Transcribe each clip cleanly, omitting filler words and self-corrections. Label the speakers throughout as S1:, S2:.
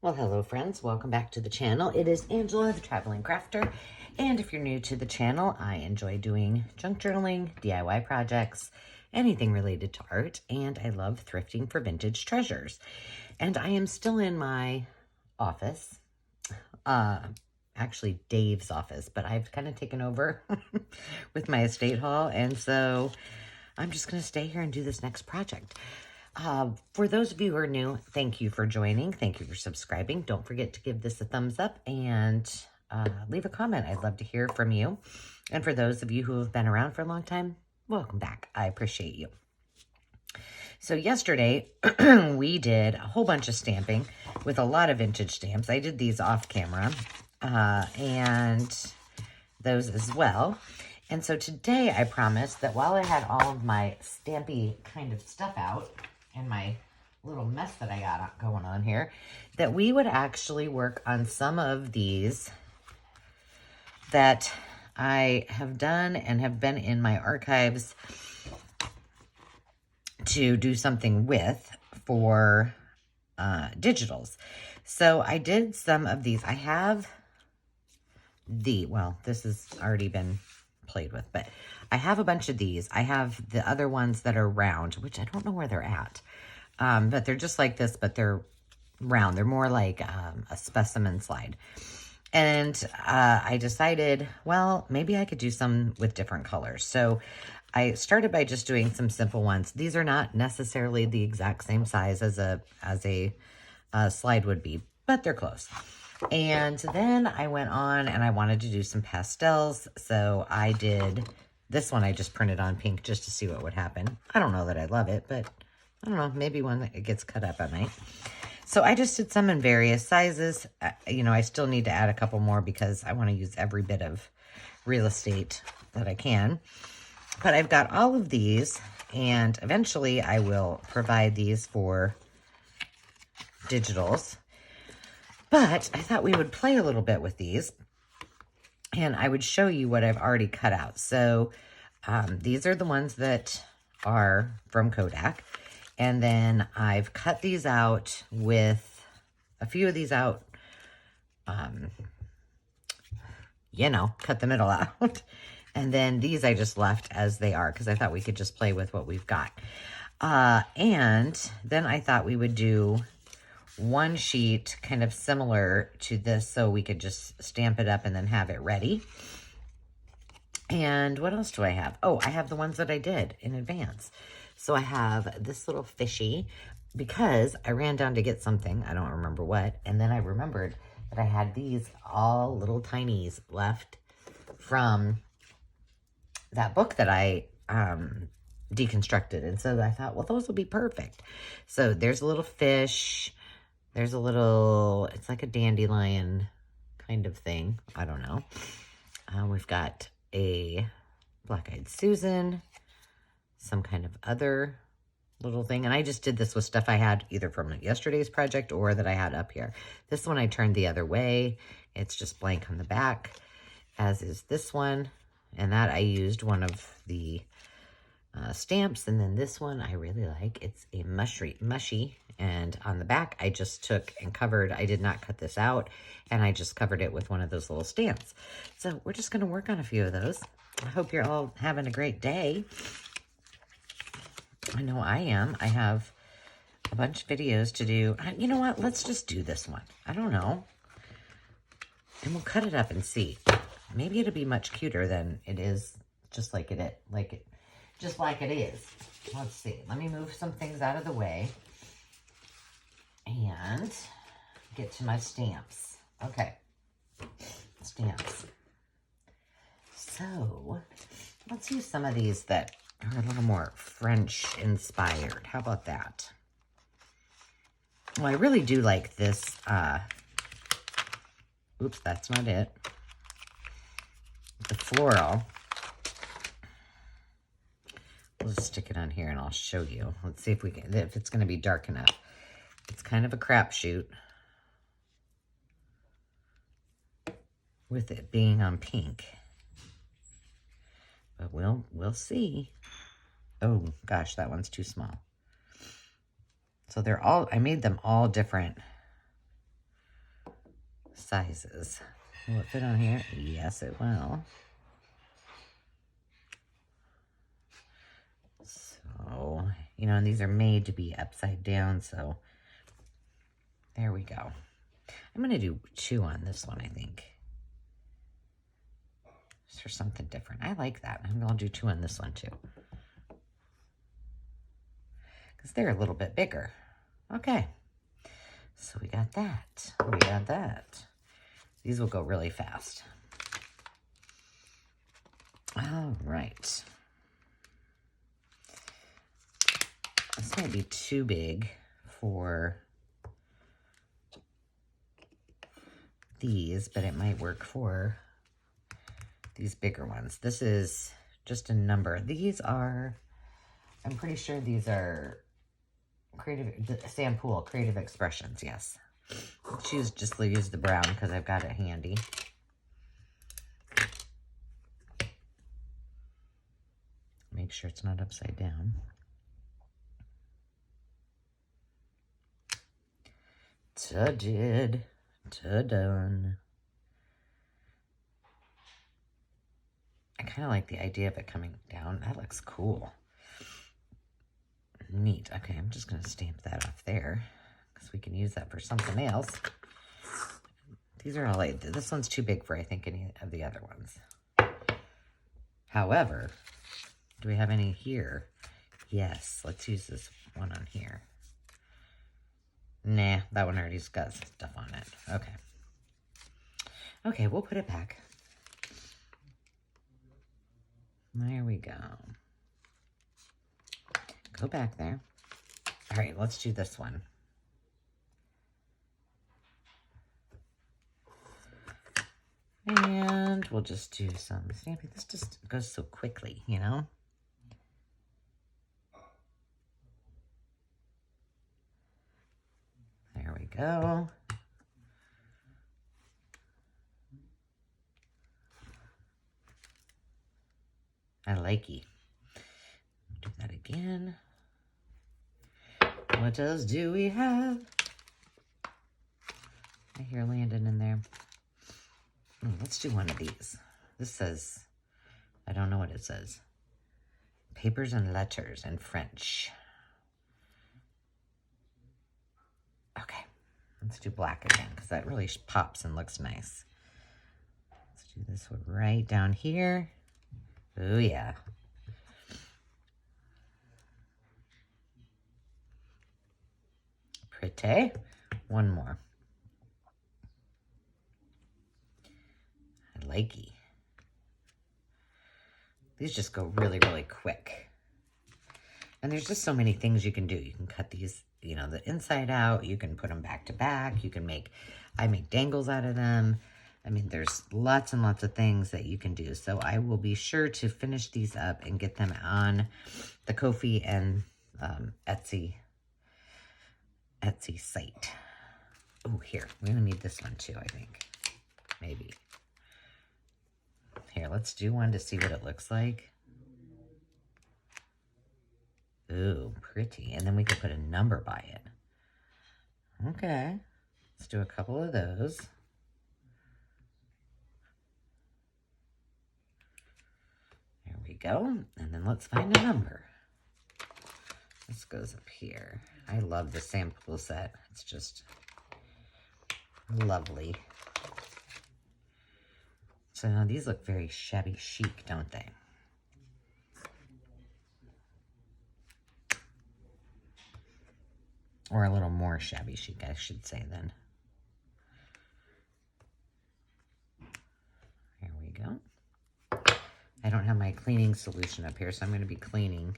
S1: Well, hello friends, welcome back to the channel. It is Angela, the Traveling Crafter, and if you're new to the channel, I enjoy doing junk journaling, DIY projects, anything related to art, and I love thrifting for vintage treasures. And I am still in my office, actually Dave's office, but I've kind of taken over with my estate haul, and so I'm just going to stay here and do this next project. For those of you who are new, thank you for joining. Thank you for subscribing. Don't forget to give this a thumbs up and leave a comment. I'd love to hear from you. And for those of you who have been around for a long time, welcome back. I appreciate you. So yesterday, we did a whole bunch of stamping with a lot of vintage stamps. I did these off camera and those as well. And so today I promised that while I had all of my stampy kind of stuff out, and my little mess that I got going on here, that we would actually work on some of these that I have done and have been in my archives to do something with for digitals. So I did some of these. I have well, this has already been played with, but I have a bunch of these. I have the other ones that are round, which I don't know where they're at. But they're just like this, but they're round. They're more like a specimen slide. And I decided, well, maybe I could do some with different colors. So I started by just doing some simple ones. These are not necessarily the exact same size as a slide would be, but they're close. And then I went on and I wanted to do some pastels. So I did this one. I just printed on pink just to see what would happen. I don't know that I love it, but I don't know, maybe when it gets cut up, I might. So I just did some in various sizes. You know, I still need to add a couple more because I want to use every bit of real estate that I can. But I've got all of these, and eventually I will provide these for digitals. But I thought we would play a little bit with these, and I would show you what I've already cut out. So these are the ones that are from Kodak. And then I've cut these out with a few of these out, you know, cut the middle out. And then these I just left as they are because I thought we could just play with what we've got. And then I thought we would do one sheet kind of similar to this so we could just stamp it up and then have it ready. And what else do I have? Oh, I have the ones that I did in advance. So I have this little fishy because I ran down to get something. I don't remember what. And then I remembered that I had these all little tinies left from that book that I deconstructed. And so I thought, well, those will be perfect. So there's a little fish. There's a little, it's like a dandelion kind of thing. I don't know. We've got a black-eyed Susan, some kind of other little thing. And I just did this with stuff I had either from yesterday's project or that I had up here. This one I turned the other way. It's just blank on the back, as is this one. And that I used one of the stamps. And then this one I really like. It's a mushy. And on the back, I just took and covered. I did not cut this out. And I just covered it with one of those little stamps. So we're just going to work on a few of those. I hope you're all having a great day. I know I am. I have a bunch of videos to do. You know what? Let's just do this one. I don't know. And we'll cut it up and see. Maybe it'll be much cuter than it is just like it is. Let's see. Let me move some things out of the way and get to my stamps. Okay. Stamps. So let's use some of these that are a little more French inspired. How about that? Well, I really do like this. Oops, that's not it. The floral. We'll just stick it on here and I'll show you. Let's see if we can, if it's going to be dark enough. It's kind of a crapshoot with it being on pink. But we'll see. Oh gosh, that one's too small. So they're all, I made them all different sizes. Will it fit on here? Yes, it will. So, you know, and these are made to be upside down, so there we go. I'm going to do 2 on this one, I think. Just for something different. I like that. I'm going to do 2 on this one, too. Because they're a little bit bigger. Okay. So we got that. We got that. These will go really fast. All right. This might be too big for these, but it might work for these bigger ones. This is just a number. These are, I'm pretty sure these are Sampool Creative Expressions, yes. Choose just use the brown because I've got it handy. Make sure it's not upside down. Ta-did. Ta-done. I kind of like the idea of it coming down. That looks cool. Neat. Okay, I'm just going to stamp that off there because we can use that for something else. These are all like, this one's too big for, I think, any of the other ones. However, do we have any here? Yes, let's use this one on here. Nah, that one already's got stuff on it. Okay. Okay, we'll put it back. There we go. Go back there. All right, let's do this one. And we'll just do some stamping. This just goes so quickly, you know? There we go. I likey. Do that again. What else do we have? I hear Landon in there. Let's do one of these. This says, I don't know what it says. Papers and letters in French. Okay, let's do black again because that really pops and looks nice. Let's do this one right down here. Oh yeah. Pretty. One more. I likey. These just go really, really quick. And there's just so many things you can do. You can cut these, you know, the inside out. You can put them back to back. You can make, I make dangles out of them. I mean, there's lots and lots of things that you can do. So I will be sure to finish these up and get them on the Ko-fi and Etsy site. Oh, here. We're going to need this one too, I think. Maybe. Here, let's do one to see what it looks like. Ooh, pretty. And then we could put a number by it. Okay. Let's do a couple of those. There we go. And then let's find a number. This goes up here. I love the sample set. It's just lovely. So now these look very shabby chic, don't they? Or a little more shabby chic, I should say then. There we go. I don't have my cleaning solution up here, so I'm going to be cleaning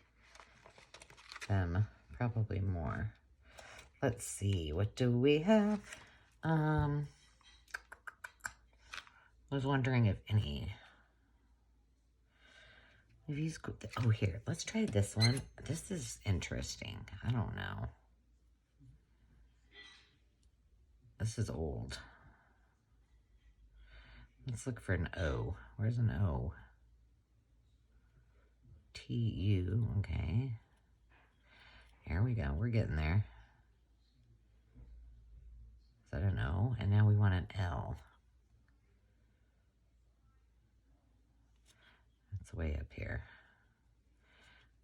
S1: them probably more. Let's see, what do we have? I was wondering if any of these go, oh, here, let's try this one. This is interesting. I don't know. This is old. Let's look for an O. Where's an O? T-U, okay. Here we go, we're getting there. Is that an O? And now we want an L. That's way up here.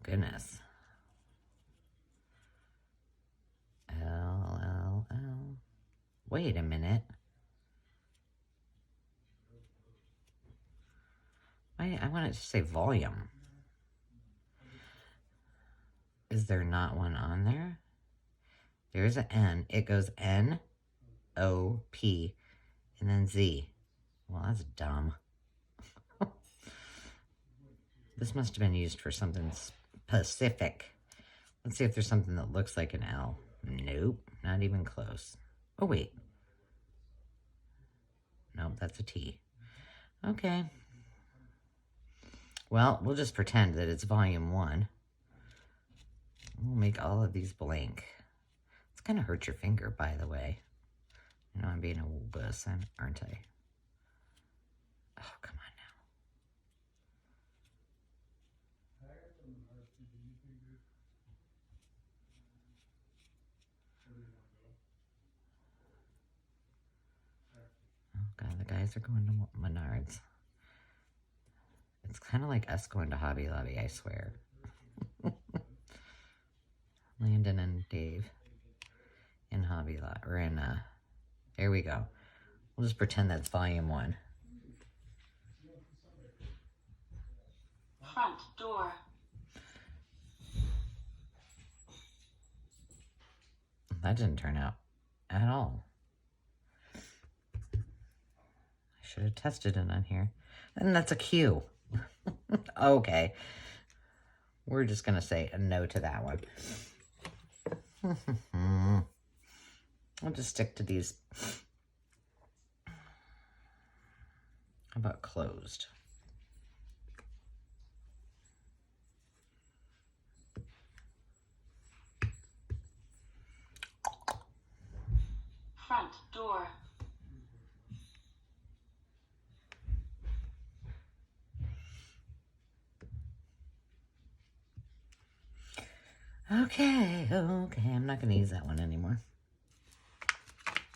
S1: Goodness. L, L, L. Wait a minute. I want it to say volume. Is there not one on there? There's an N. It goes N, O, P, and then Z. Well, that's dumb. This must have been used for something specific. Let's see if there's something that looks like an L. Nope, not even close. Oh, wait. Nope, that's a T. Okay. Well, we'll just pretend that it's volume 1. We'll make all of these blank. It's going to hurt your finger, by the way. You know, I'm being a wuss, aren't I? Oh, come on now. Oh, God, the guys are going to Menards. It's kind of like us going to Hobby Lobby, I swear. Landon and Dave in Hobby Lobby, or in, there we go. We'll just pretend that's volume 1.
S2: Front door.
S1: That didn't turn out at all. I should have tested it on here. And that's a Q. Okay. We're just going to say a no to that one. I'll just stick to these. How about closed?
S2: Front door.
S1: Okay, I'm not going to use that one anymore.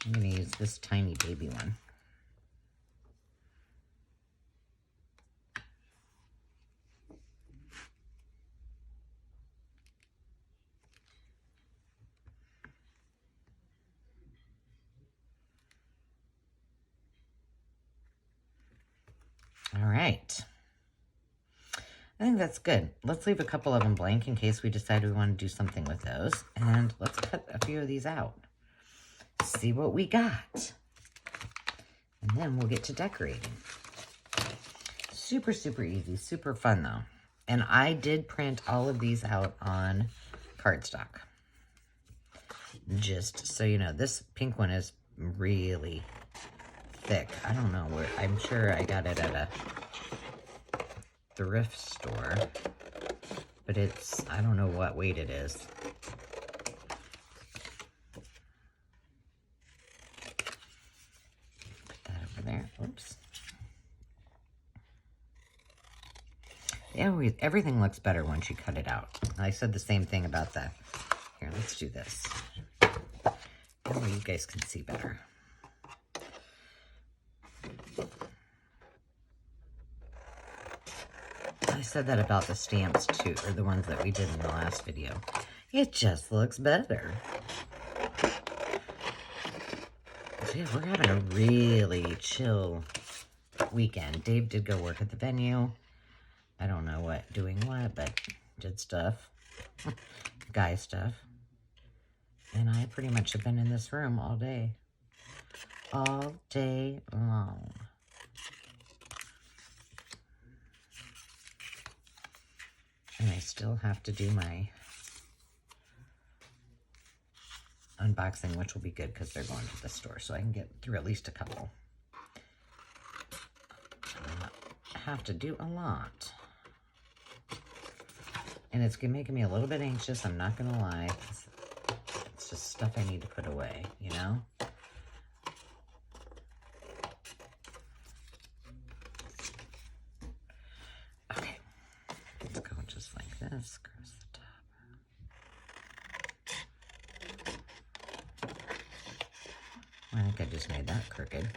S1: I'm going to use this tiny baby one. All right. I think that's good. Let's leave a couple of them blank in case we decide we want to do something with those. And let's cut a few of these out. See what we got. And then we'll get to decorating. Super, super easy. Super fun, though. And I did print all of these out on cardstock. Just so you know, this pink one is really thick. I don't know where. I'm sure I got it at a thrift store, but it's, I don't know what weight it is. Put that over there. Oops. Everything looks better once you cut it out. I said the same thing about that. Here, let's do this. That way you guys can see better. I said that about the stamps too, or the ones that we did in the last video. It just looks better. So yeah, we're having a really chill weekend. Dave did go work at the venue. I don't know what, doing what, but did stuff. Guy stuff. And I pretty much have been in this room all day. All day long. And I still have to do my unboxing, which will be good because they're going to the store, so I can get through at least a couple. I have to do a lot. And it's making me a little bit anxious, I'm not going to lie. It's just stuff I need to put away, you know? Okay. Let's go just like this, across the top. I think I just made that crooked.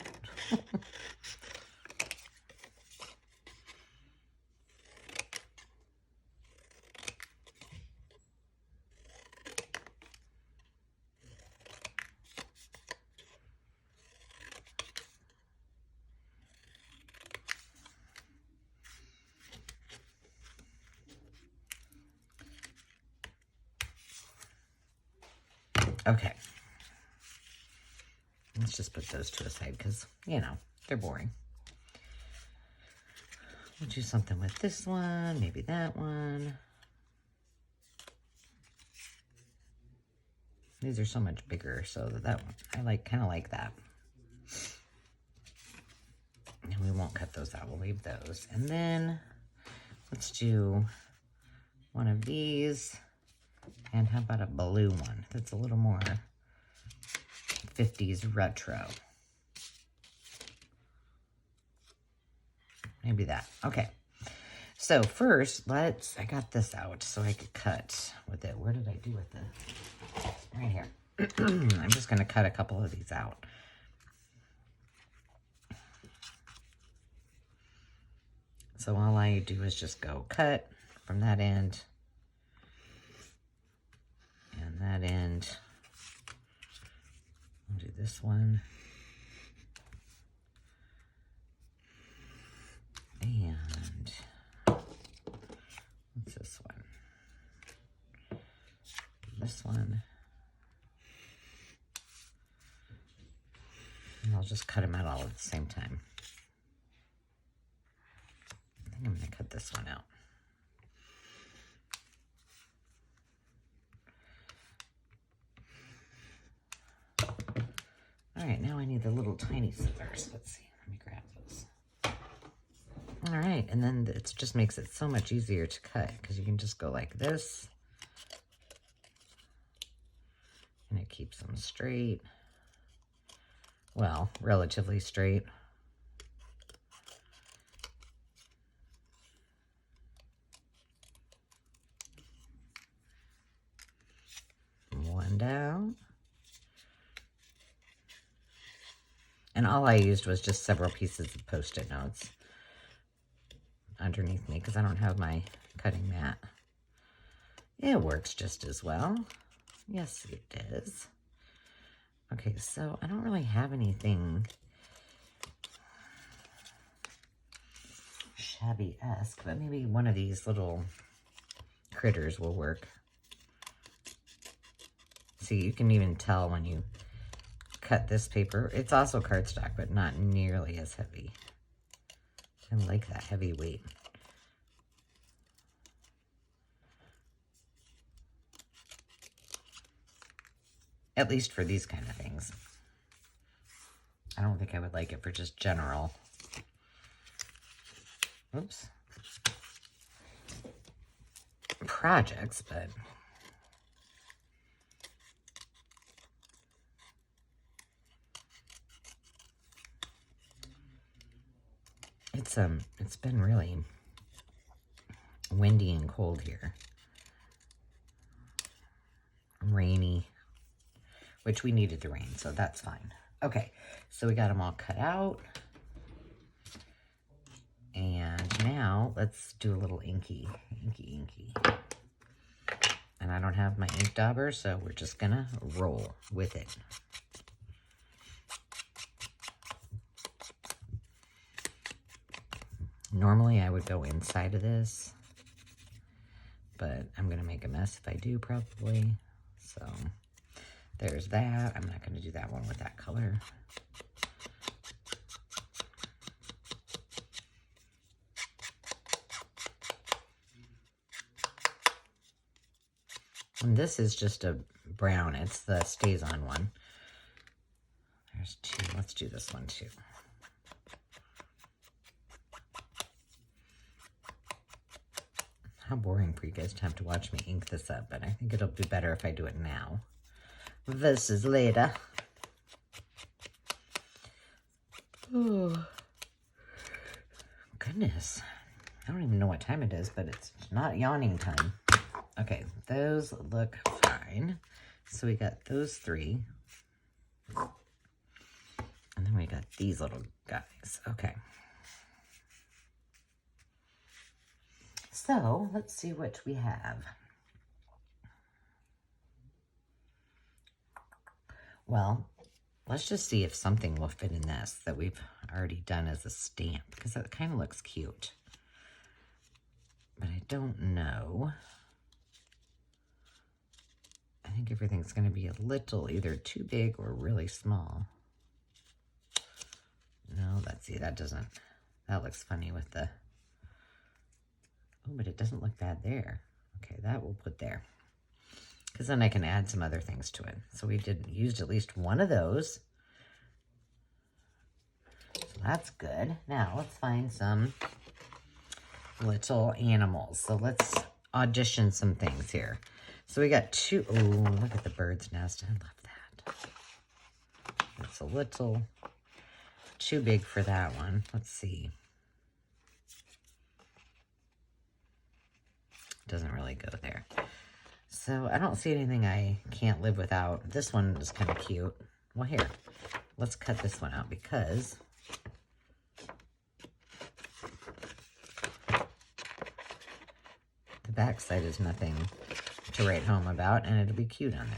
S1: Okay. Let's just put those to the side because, you know, they're boring. We'll do something with this one, maybe that one. These are so much bigger, so that one, I kind of like that. And we won't cut those out, we'll leave those. And then let's do one of these. And how about a blue one that's a little more 50s retro? Maybe that. Okay. So first, I got this out so I could cut with it. Where did I do with it? Right here. I'm just going to cut a couple of these out. So all I do is just go cut from that end and that end. I'll do this one. And what's this one? This one. And I'll just cut them out all at the same time. I think I'm going to cut this one out. All right, now I need the little tiny scissors. Let's see, let me grab those. All right, and then it just makes it so much easier to cut because you can just go like this. And it keeps them straight. Well, relatively straight. One down. And all I used was just several pieces of Post-it notes underneath me because I don't have my cutting mat. It works just as well. Yes, it does. Okay, so I don't really have anything shabby-esque, but maybe one of these little critters will work. See, you can even tell when you cut this paper. It's also cardstock, but not nearly as heavy. I like that heavy weight. At least for these kind of things. I don't think I would like it for just general. Oops. Projects, but it's been really windy and cold here. Rainy, which we needed the rain, so that's fine. Okay, so we got them all cut out. And now let's do a little inky. And I don't have my ink dauber, so we're just gonna roll with it. Normally I would go inside of this, but I'm gonna make a mess if I do probably. So there's that. I'm not gonna do that one with that color. And this is just a brown. It's the Stays On one. There's two. Let's do this one too. How boring for you guys to have to watch me ink this up, but I think it'll be better if I do it now versus later. Oh, goodness. I don't even know what time it is, but it's not yawning time. Okay, those look fine. So we got those three. got these little guys. Okay. So let's see what we have. Well, let's just see if something will fit in this that we've already done as a stamp, because that kind of looks cute. But I don't know. I think everything's going to be a little either too big or really small. No, let's see, that doesn't, that looks funny with the, oh, but it doesn't look bad there. Okay, that we'll put there. Because then I can add some other things to it. So we used at least one of those. So that's good. Now let's find some little animals. So let's audition some things here. So we got two, oh, look at the bird's nest. I love that. It's a little too big for that one. Let's see. Doesn't really go there. So I don't see anything I can't live without. This one is kind of cute. Well, here, let's cut this one out because the back side is nothing to write home about, and it'll be cute on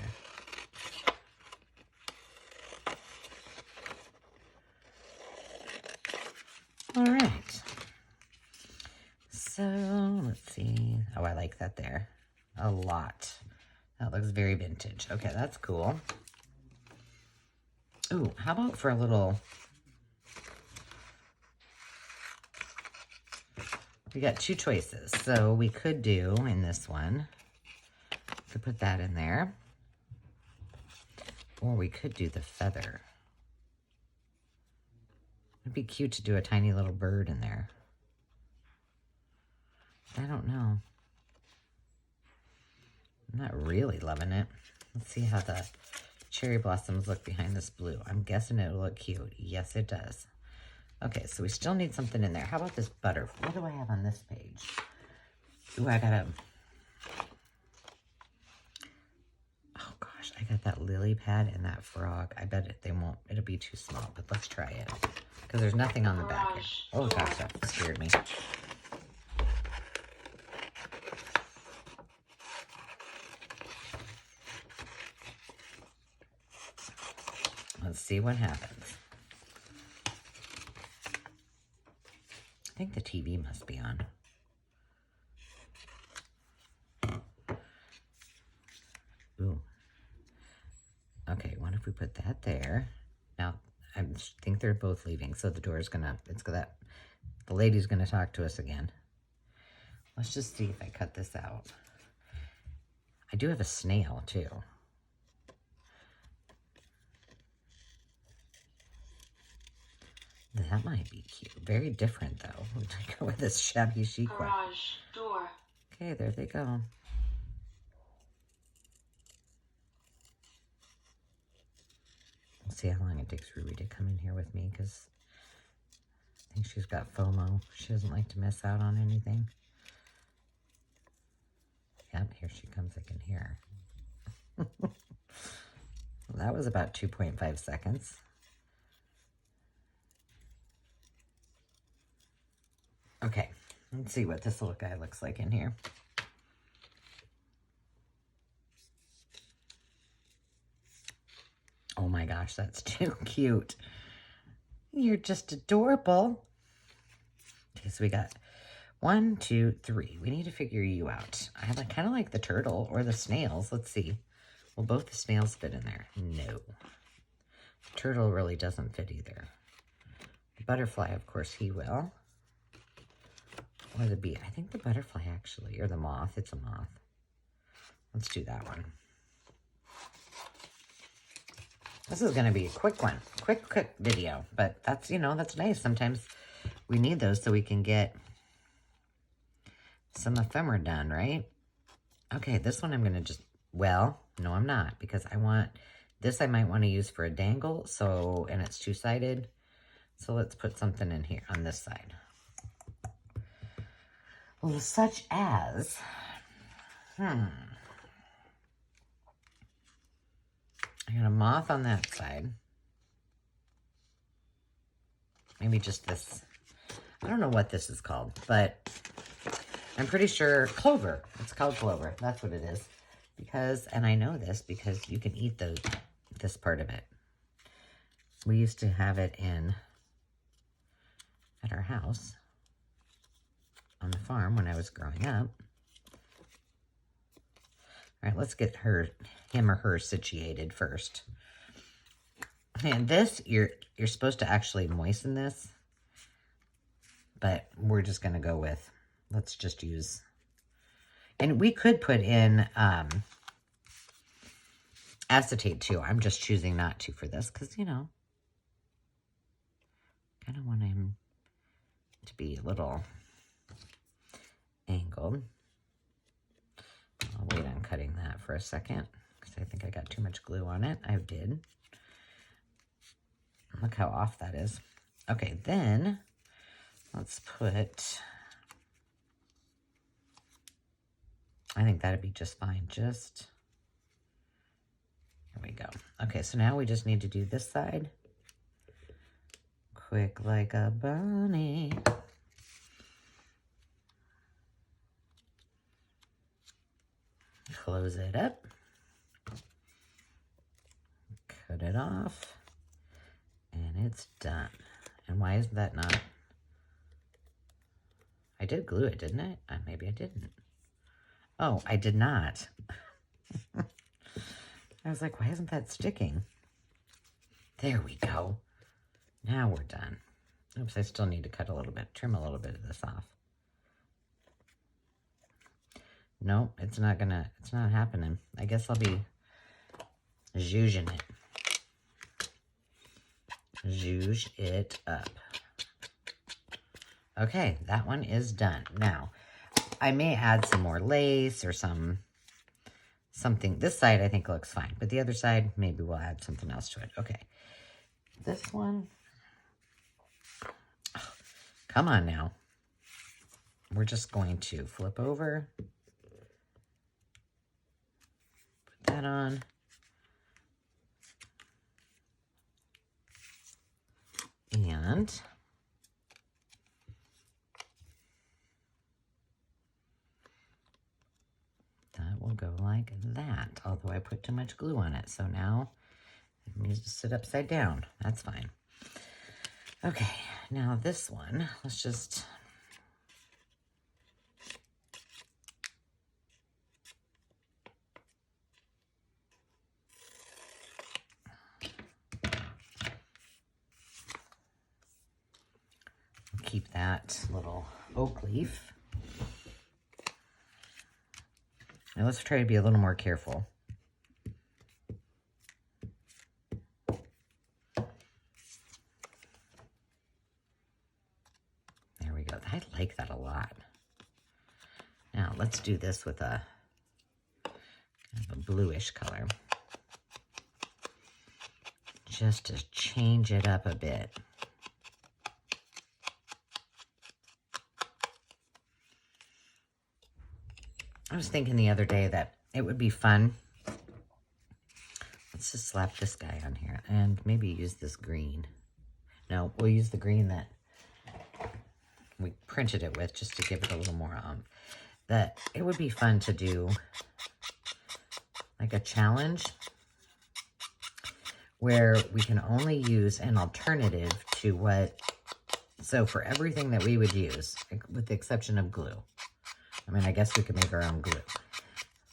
S1: there. All right. So let's see. Oh, I like that there a lot. That looks very vintage. Okay, that's cool. Ooh, how about for a little... We got two choices. So we could do in this one, we could put that in there. Or we could do the feather. It'd be cute to do a tiny little bird in there. I don't know. I'm not really loving it. Let's see how the cherry blossoms look behind this blue. I'm guessing it'll look cute. Yes, it does. Okay, so we still need something in there. How about this butterfly? What do I have on this page? Ooh, I got a... Oh gosh, I got that lily pad and that frog. I bet they won't, it'll be too small, but let's try it. Because there's nothing on the back here. Oh gosh, that scared me. Let's see what happens. I think the TV must be on. Ooh. Okay, what if we put that there? Now, I think they're both leaving, so the door's gonna, the lady's gonna talk to us again. Let's just see if I cut this out. I do have a snail, too. That might be cute. Very different, though. We're gonna go with this shabby chic one.
S2: Garage door.
S1: Okay, there they go. We'll see how long it takes Ruby to come in here with me, because I think she's got FOMO. She doesn't like to miss out on anything. Yep, here she comes. I can hear her. Well, that was about 2.5 seconds. Okay, let's see what this little guy looks like in here. Oh my gosh, that's too cute. You're just adorable. Okay, so we got 1, 2, 3. We need to figure you out. I kind of like the turtle or the snails. Let's see. Will both the snails fit in there? No. The turtle really doesn't fit either. The butterfly, of course, he will. Or the bee. I think the butterfly actually, or the moth. It's a moth. Let's do that one. This is going to be a quick one. Quick video. But that's, you know, that's nice. Sometimes we need those so we can get some ephemera done, right? Okay, this one I'm going to just, well, no, I'm not. Because I want, this I might want to use for a dangle. So, and it's two-sided. So let's put something in here on this side. Well, such as, I got a moth on that side. maybe just this. I don't know what this is called, but I'm pretty sure clover. It's called clover. That's what it is. Because, and I know this because you can eat this part of it. We used to have it at our house on the farm when I was growing up. All right, let's get him or her situated first. And this, you're supposed to actually moisten this, but we're just going to go with, let's just use, and we could put in acetate too. I'm just choosing not to for this because, you know, kind of want him to be a little angled. I'll wait on cutting that for a second because I think I got too much glue on it. I did. Look how off that is. Okay, then let's put, I think that'd be just fine. Just, here we go. Okay, so now we just need to do this side. Quick like a bunny. Close it up. Cut it off. And it's done. And why is that not? I did glue it, didn't I? Maybe I didn't. Oh, I did not. I was like, why isn't that sticking? There we go. Now we're done. Oops, I still need to cut a little bit, trim a little bit of this off. Nope, it's not happening. I guess I'll be zhuzhing it. Zhuzh it up. Okay, that one is done. Now, I may add some more lace or something. This side I think looks fine, but the other side, maybe we'll add something else to it. Okay, this one. Oh, come on now. We're just going to flip over. Put that on. And that will go like that, although I put too much glue on it. So now it needs to sit upside down. That's fine. Okay, now this one, let's just... keep that little oak leaf. Now let's try to be a little more careful. There we go. I like that a lot. Now let's do this with a kind of a bluish color. Just to change it up a bit. I was thinking the other day that it would be fun. Let's just slap this guy on here and maybe use this green. No, we'll use the green that we printed it with just to give it a little more that it would be fun to do like a challenge where we can only use an alternative to what, so for everything that we would use, with the exception of glue. I mean, I guess we could make our own glue.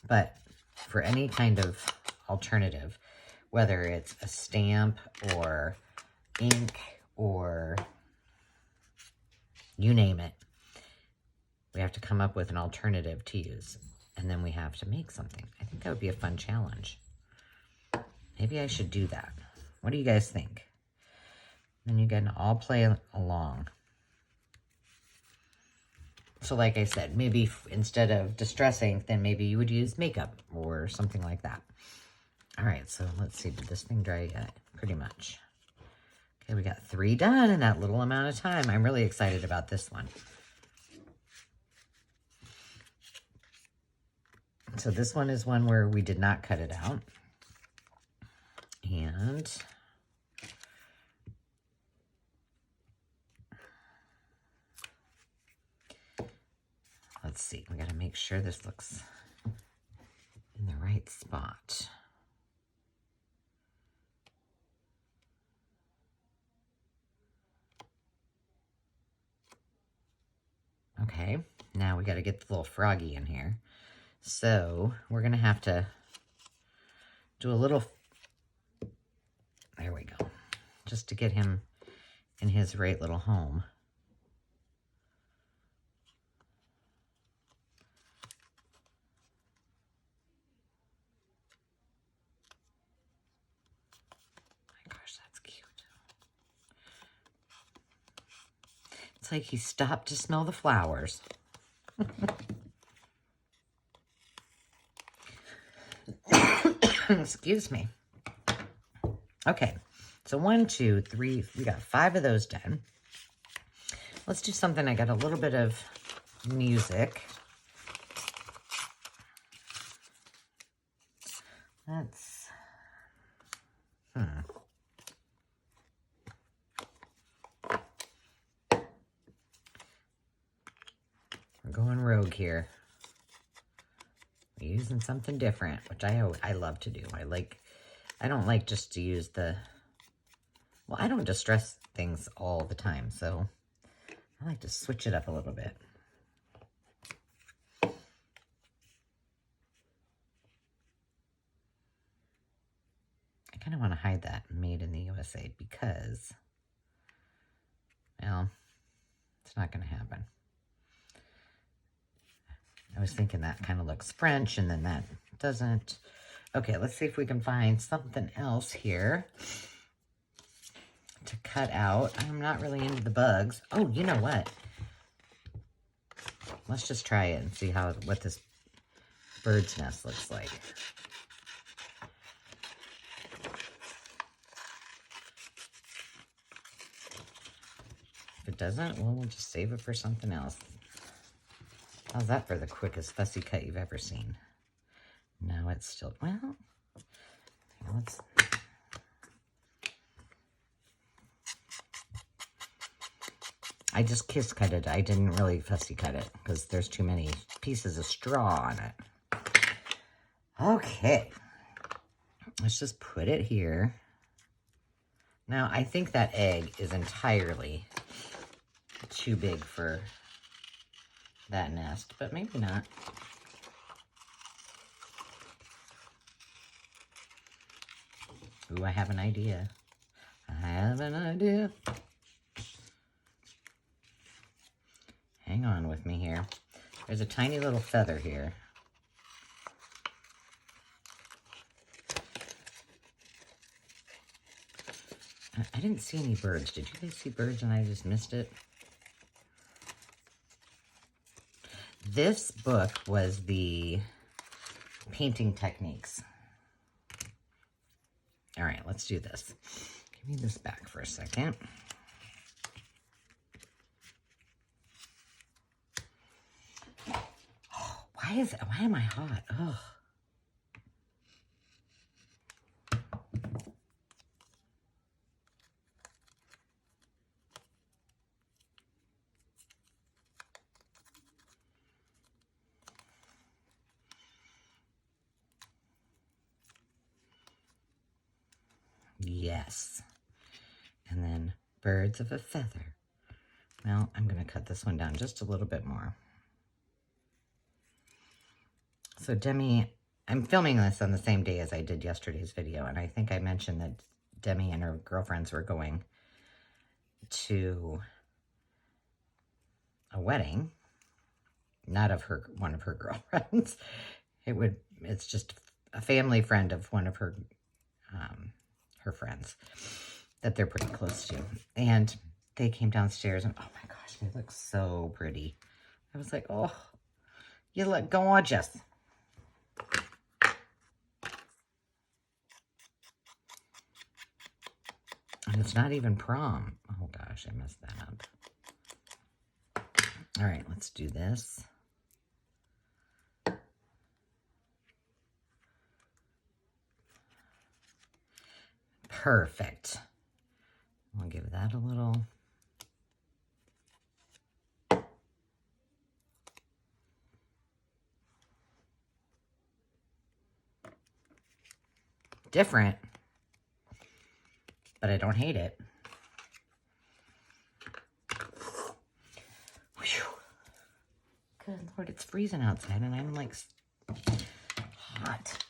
S1: But for any kind of alternative, whether it's a stamp or ink or you name it, we have to come up with an alternative to use. And then we have to make something. I think that would be a fun challenge. Maybe I should do that. What do you guys think? Then you can all play along. So like I said, maybe instead of distress ink, then maybe you would use makeup or something like that. All right, so let's see. Did this thing dry yet? Pretty much. Okay, we got 3 done in that little amount of time. I'm really excited about this one. So this one is one where we did not cut it out. And see. We got to make sure this looks in the right spot. Okay, now we got to get the little froggy in here. So we're going to have to do a little, there we go, just to get him in his right little home. My gosh, that's cute. It's like he stopped to smell the flowers. Excuse me. Okay, so 1, 2, 3, we got 5 of those done. Let's do something. I got a little bit of music. Let's, we're going rogue here. We're using something different, which I love to do. I don't like just to use the, well, I don't distress things all the time, so I like to switch it up a little bit. I kind of want to hide that made in the USA because, well, it's not going to happen. I was thinking that kind of looks French, and then that doesn't. Okay, let's see if we can find something else here to cut out. I'm not really into the bugs. Oh, you know what? Let's just try it and see what this bird's nest looks like. If it doesn't, well, we'll just save it for something else. How's that for the quickest fussy cut you've ever seen? No, it's still, well, let's, I just kiss cut it. I didn't really fussy cut it because there's too many pieces of straw on it. Okay, let's just put it here. Now, I think that egg is entirely too big for that nest, but maybe not. Ooh, I have an idea. I have an idea. Hang on with me here. There's a tiny little feather here. I didn't see any birds. Did you guys see birds and I just missed it? This book was the painting techniques. All right, let's do this. Give me this back for a second. Oh, why am I hot? Oh. Yes. And then birds of a feather. Well, I'm going to cut this one down just a little bit more. So Demi, I'm filming this on the same day as I did yesterday's video, and I think I mentioned that Demi and her girlfriends were going to a wedding, not of one of her girlfriends. It's just a family friend of one of her friends that they're pretty close to. And they came downstairs and, oh my gosh, they look so pretty. I was like, oh, you look gorgeous. And it's not even prom. Oh gosh, I messed that up. All right, let's do this. Perfect. I'll give that a little. different, but I don't hate it. Whew. Good Lord, it's freezing outside and I'm like hot.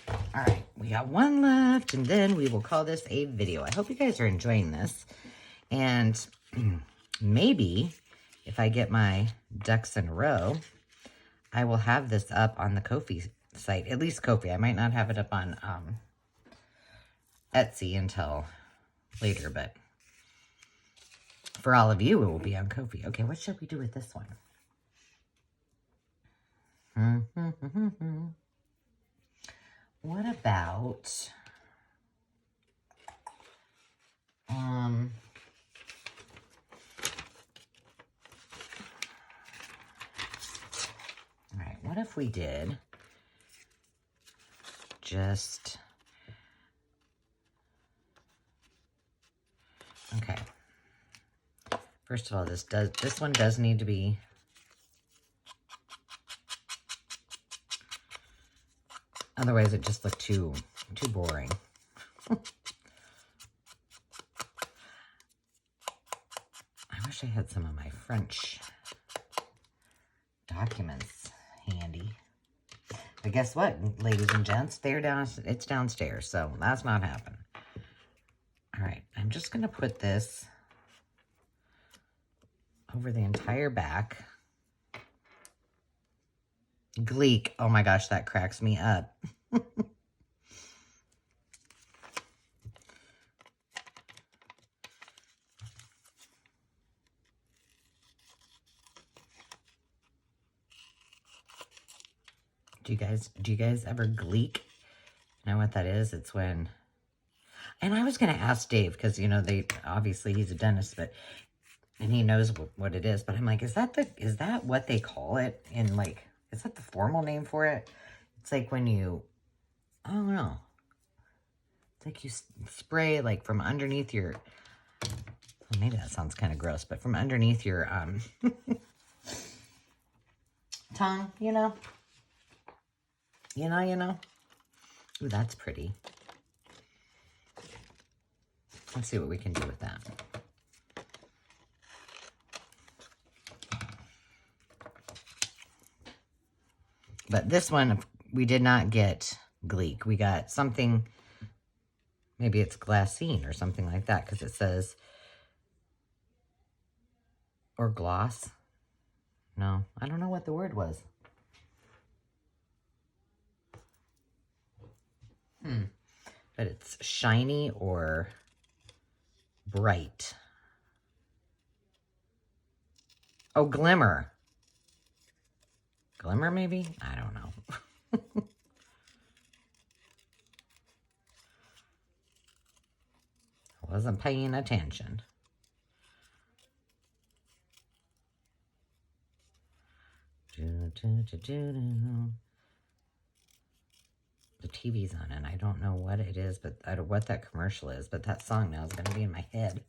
S1: All right, we got one left and then we will call this a video. I hope you guys are enjoying this. And maybe if I get my ducks in a row, I will have this up on the Ko-fi site, at least Ko-fi. I might not have it up on Etsy until later, but for all of you, it will be on Ko-fi. Okay, what should we do with this one? What about, all right, what if we did just, okay. First of all, this one does need to be, otherwise it just looked too boring. I wish I had some of my French documents handy. But guess what, ladies and gents? It's downstairs, so that's not happening. All right, I'm just going to put this over the entire back. Gleek. Oh my gosh, that cracks me up. Do you guys ever gleek? You know what that is? It's when, and I was going to ask Dave because, you know, obviously he's a dentist, and he knows what it is, but I'm like, is that what they call it in, like, is that the formal name for it? It's like when you, I don't know. It's like you spray like from underneath your, well, maybe that sounds kind of gross, but from underneath your tongue, you know? You know? Ooh, that's pretty. Let's see what we can do with that. But this one, we did not get Gleek. We got something, maybe it's glassine or something like that, because it says, or gloss. No, I don't know what the word was. But it's shiny or bright. Oh, glimmer. Glimmer, maybe? I don't know. I wasn't paying attention. The TV's on and I don't know what it is, but what that commercial is, but that song now is going to be in my head.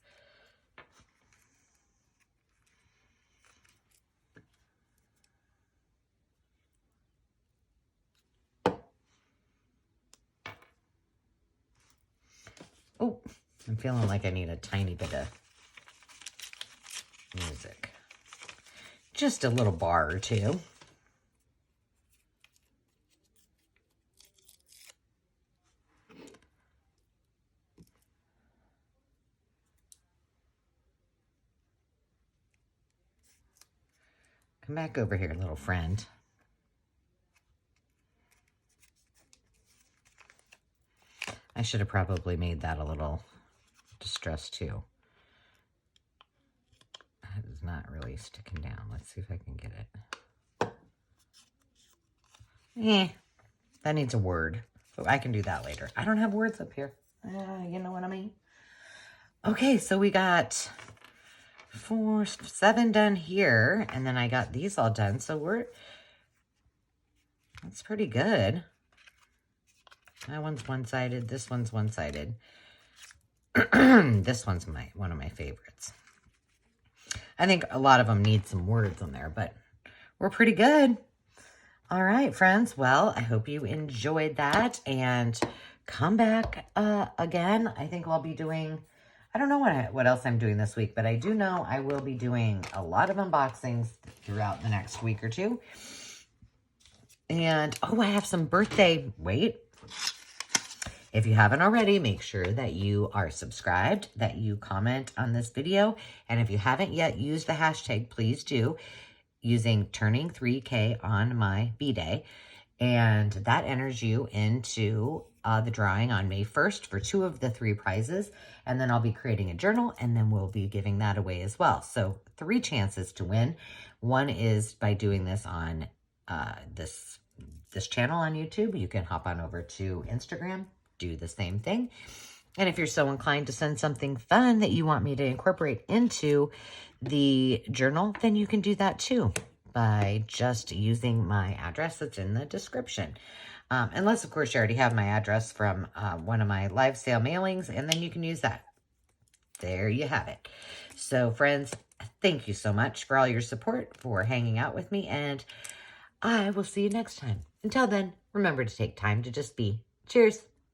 S1: Oh, I'm feeling like I need a tiny bit of music. Just a little bar or two. Come back over here, little friend. I should have probably made that a little distressed too. That is not really sticking down. Let's see if I can get it. That needs a word. So I can do that later. I don't have words up here. You know what I mean? Okay, so we got 7 done here, and then I got these all done. So that's pretty good. That one's one-sided. This one's one-sided. This one's one of my favorites. I think a lot of them need some words on there, but we're pretty good. All right, friends. Well, I hope you enjoyed that, and come back again. I think I'll be doing, I don't know what else I'm doing this week, but I do know I will be doing a lot of unboxings throughout the next week or two. And, oh, I have some birthday, wait. If you haven't already, make sure that you are subscribed, that you comment on this video. And if you haven't yet used the hashtag, please do, using turning 3K on my B-Day. And that enters you into the drawing on May 1st for 2 of the 3 prizes. And then I'll be creating a journal, and then we'll be giving that away as well. So 3 chances to win. One is by doing this on this channel on YouTube. You can hop on over to Instagram, do the same thing. And if you're so inclined to send something fun that you want me to incorporate into the journal, then you can do that too by just using my address that's in the description. Unless, of course, you already have my address from one of my live sale mailings, and then you can use that. There you have it. So, friends, thank you so much for all your support, for hanging out with me, and I will see you next time. Until then, remember to take time to just be. Cheers.